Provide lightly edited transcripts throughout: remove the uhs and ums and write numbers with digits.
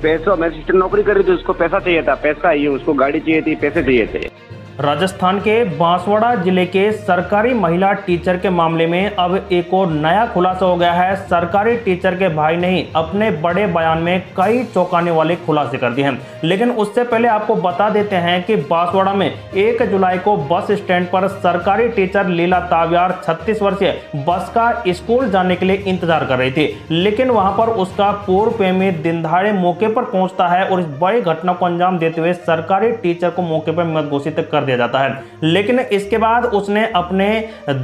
पैसा, मेरी सिस्टर नौकरी कर रही थी, उसको पैसा चाहिए था, पैसा ही उसको गाड़ी चाहिए थी, पैसे चाहिए थे। राजस्थान के बांसवाड़ा जिले के सरकारी महिला टीचर के मामले में अब एक और नया खुलासा हो गया है। सरकारी टीचर के भाई ने ही अपने बड़े बयान में कई चौंकाने वाले खुलासे कर दिए हैं। लेकिन उससे पहले आपको बता देते हैं कि बांसवाड़ा में 1 जुलाई को बस स्टैंड पर सरकारी टीचर लीला तावियार 36 वर्षीय बस का स्कूल जाने के लिए इंतजार कर रही थी, लेकिन वहां पर उसका पूर्व प्रेमी दिन दहाड़े मौके पर पहुंचता है और इस बड़ी घटना को अंजाम देते हुए सरकारी टीचर को मौके पर मृत घोषित कर दिया जाता है। लेकिन इसके बाद उसने अपने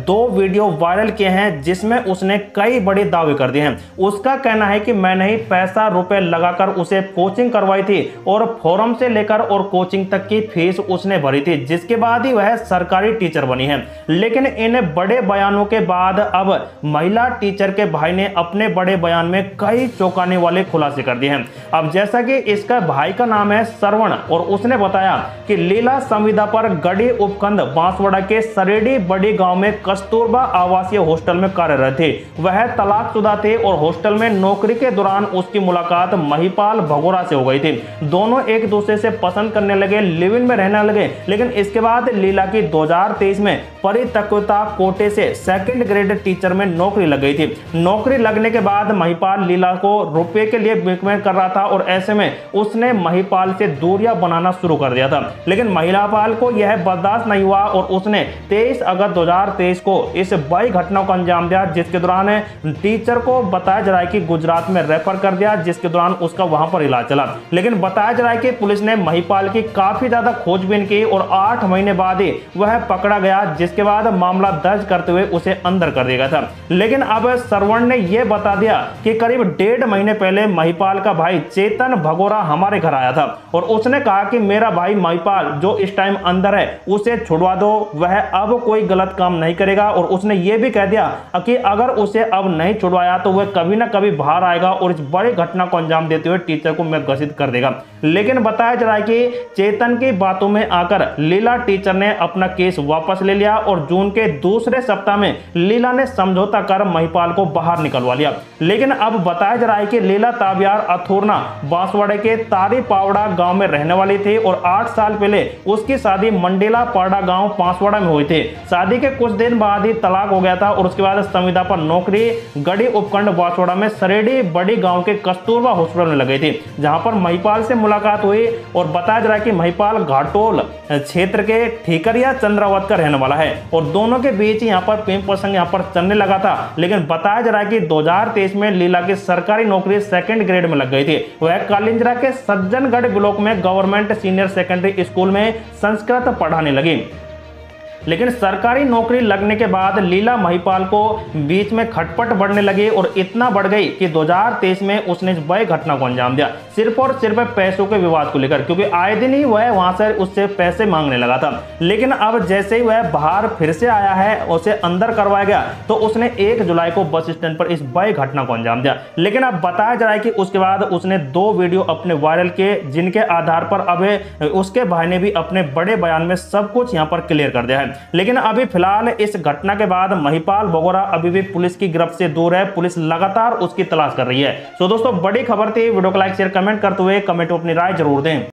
2 वीडियो वायरल किए हैं जिसमें उसने कई बड़े दावे कर दिए हैं। उसका कहना है कि मैंने ही पैसा रुपए लगाकर उसे कोचिंग करवाई थी और फॉर्म से लेकर और कोचिंग तक की फीस उसने भरी थी, जिसके बाद ही वह सरकारी टीचर बनी है। लेकिन इन बड़े बयानों के बाद अब महिला टीचर के भाई ने अपने बड़े बयान में कई चौंकाने वाले खुलासे कर दिए हैं। अब जैसा कि इसका भाई का नाम है श्रवण और उसने बताया कि लीला संविदा पर गढ़ी उपखंड बांसवाड़ा के सरेडी बड़ी गांव में कस्तूरबा आवासीय हॉस्टल में कार्यरत थे। वह तलाकशुदा थे और हॉस्टल में नौकरी के दौरान उसकी मुलाकात महिपाल भगोरा से हो गई थी। दोनों एक दूसरे से पसंद करने लगे, लिव इन में रहने लगे। लेकिन इसके बाद लीला की 2023 में परिपक्वता कोटे से 2nd ग्रेड टीचर में नौकरी लग गई थी। नौकरी लगने के बाद महिपाल लीला को रुपए के लिए ब्लैकमेल कर रहा था और ऐसे में उसने महिपाल से दूरियां बनाना शुरू कर दिया था। लेकिन महिपाल को यह बर्दाश्त नहीं हुआ और उसने 23 अगस्त 2023 को इस बड़ी घटना को अंजाम दिया, जिसके दौरान टीचर को बताया जा रहा है कि गुजरात में रेफर कर दिया, जिसके दौरान उसका वहां पर इलाज चला। लेकिन बताया जा रहा है कि पुलिस ने महिपाल की काफी ज्यादा खोजबीन की और 8 महीने बाद ही वह पकड़ा गया, जिसके बाद मामला दर्ज करते हुए उसे अंदर कर दिया गया था। लेकिन अब श्रवण ने यह बता दिया कि करीब 1.5 महीने पहले महिपाल का भाई चेतन भगोरा हमारे घर आया था और उसने कहा कि मेरा भाई महिपाल जो इस टाइम अंदर है उसे छुड़वा दो, वह अब कोई गलत काम नहीं करेगा। और उसने यह भी कह दिया कि अगर उसे अब नहीं छुड़वाया तो वह कभी ना कभी बाहर आएगा और इस बड़ी घटना को अंजाम देते हुए टीचर को मृत घोषित कर देगा। लेकिन बताया जा रहा है कि चेतन की बातों में आकर लीला टीचर ने अपना केस वापस ले लिया और जून के दूसरे सप्ताह में लीला ने समझौता कर महिपाल को बाहर निकलवा लिया। लेकिन अब बताया जा रहा है कि लीला तावियार अथुरना बांसवाड़े के तारी पावड़ा गांव में रहने वाली थी और 8 साल पहले उसकी शादी मंडेला पाड़ा गांव बांसवाड़ा में हुई थी। शादी के कुछ दिन बाद ही तलाक हो गया था और उसके बाद संविदा पर नौकरी गढ़ी उपखंड बांसवाड़ा में सरेडी बड़ी गांव के कस्तूरबा हॉस्पिटल में लग गई थी, जहां पर महिपाल से मुलाकात हुई। और बताया जा रहा है कि महिपाल घाटोल क्षेत्र के ठीकरिया चंद्रावत का रहने वाला है और दोनों के बीच यहाँ पर प्रेम प्रसंग यहाँ पर चलने लगा था। लेकिन बताया जा रहा है कि 2023 में लीला की सरकारी नौकरी 2nd ग्रेड में लग गई थी। वह कालिंजरा के सज्जनगढ़ ब्लॉक में गवर्नमेंट सीनियर सेकेंडरी स्कूल में संस्कृत पढ़ाने लगी। लेकिन सरकारी नौकरी लगने के बाद लीला महिपाल को बीच में खटपट बढ़ने लगी और इतना बढ़ गई कि 2023 में उसने इस बड़ी घटना को अंजाम दिया, सिर्फ और सिर्फ पैसों के विवाद को लेकर, क्योंकि आए दिन ही वह वहां से उससे पैसे मांगने लगा था। लेकिन अब जैसे ही वह बाहर फिर से आया है, उसे अंदर करवाया गया, तो उसने 1 जुलाई को बस स्टैंड पर इस बड़ी घटना को अंजाम दिया। लेकिन अब बताया जा रहा है कि उसके बाद उसने 2 वीडियो अपने वायरल किए, जिनके आधार पर अब उसके भाई ने भी अपने बड़े बयान में सब कुछ यहाँ पर क्लियर कर दिया है। लेकिन अभी फिलहाल इस घटना के बाद महिपाल भगोरा अभी भी पुलिस की गिरफ्त से दूर है। पुलिस लगातार उसकी तलाश कर रही है। तो दोस्तों, बड़ी खबर थी। वीडियो को लाइक शेयर कमेंट करते हुए कमेंट में अपनी राय जरूर दें।